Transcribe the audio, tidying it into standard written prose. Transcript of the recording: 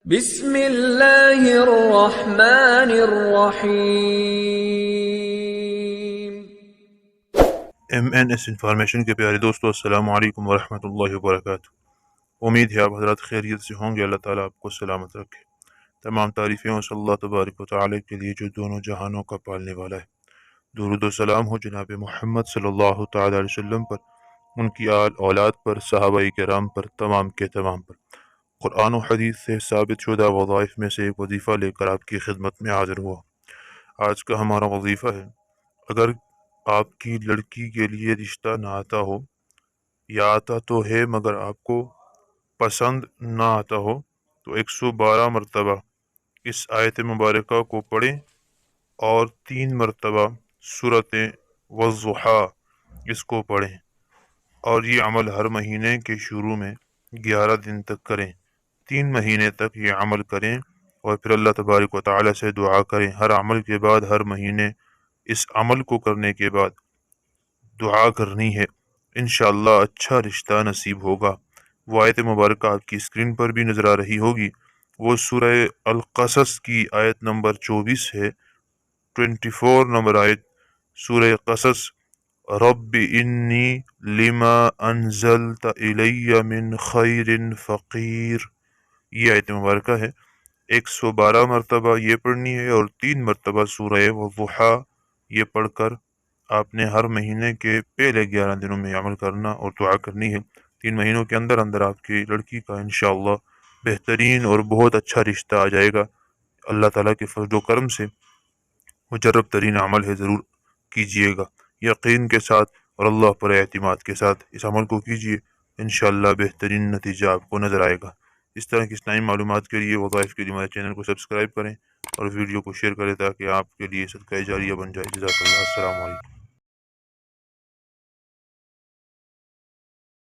بسم اللہ الرحمن الرحیم۔ MNS انفارمیشن کے پیارے دوستو، السلام علیکم ورحمۃ اللہ وبرکاتہ۔ امید ہے آپ حضرات خیریت سے ہوں گے۔ اللہ تعالیٰ آپ کو سلامت رکھے۔ تمام تعریفیں اس اللہ تبارک و تعالیٰ کے لیے جو دونوں جہانوں کا پالنے والا ہے۔ درود و سلام ہو جناب محمد صلی اللہ تعالیٰ علیہ وسلم پر، ان کی آل اولاد پر، صحابہ کرام پر، تمام کے تمام پر۔ قرآن و حدیث سے ثابت شدہ وظائف میں سے ایک وظیفہ لے کر آپ کی خدمت میں حاضر ہوا۔ آج کا ہمارا وظیفہ ہے، اگر آپ کی لڑکی کے لیے رشتہ نہ آتا ہو، یا آتا تو ہے مگر آپ کو پسند نہ آتا ہو، تو 112 مرتبہ اس آیت مبارکہ کو پڑھیں اور 3 مرتبہ سورۃ والضحیٰ اس کو پڑھیں، اور یہ عمل ہر مہینے کے شروع میں 11 دن تک کریں۔ 3 مہینے تک یہ عمل کریں اور پھر اللہ تبارک و تعالی سے دعا کریں۔ ہر عمل کے بعد، ہر مہینے اس عمل کو کرنے کے بعد دعا کرنی ہے، انشاءاللہ اچھا رشتہ نصیب ہوگا۔ وہ آیت مبارکہ آپ کی اسکرین پر بھی نظر آ رہی ہوگی، وہ سورہ القصص کی آیت نمبر 24 ہے، 24 نمبر آیت سورہ قصص۔ رب انی لما انزلت الی من خیر فقیر، یہ آیت مبارکہ ہے۔ 112 مرتبہ یہ پڑھنی ہے اور 3 مرتبہ سورہ والضحیٰ یہ پڑھ کر آپ نے ہر مہینے کے پہلے 11 دنوں میں عمل کرنا اور دعا کرنی ہے۔ 3 مہینوں کے اندر اندر آپ کی لڑکی کا انشاءاللہ بہترین اور بہت اچھا رشتہ آ جائے گا۔ اللہ تعالیٰ کے فضل و کرم سے مجرب ترین عمل ہے، ضرور کیجئے گا یقین کے ساتھ اور اللہ پر اعتماد کے ساتھ اس عمل کو کیجئے، انشاءاللہ بہترین نتیجہ آپ کو نظر آئے گا۔ اس طرح کی اسلامی معلومات کے لیے، وظائف کے لیے ہمارے چینل کو سبسکرائب کریں اور ویڈیو کو شیئر کریں تاکہ آپ کے لیے صدقہ جاریہ بن جائے۔ جزاک اللہ، السلام علیکم۔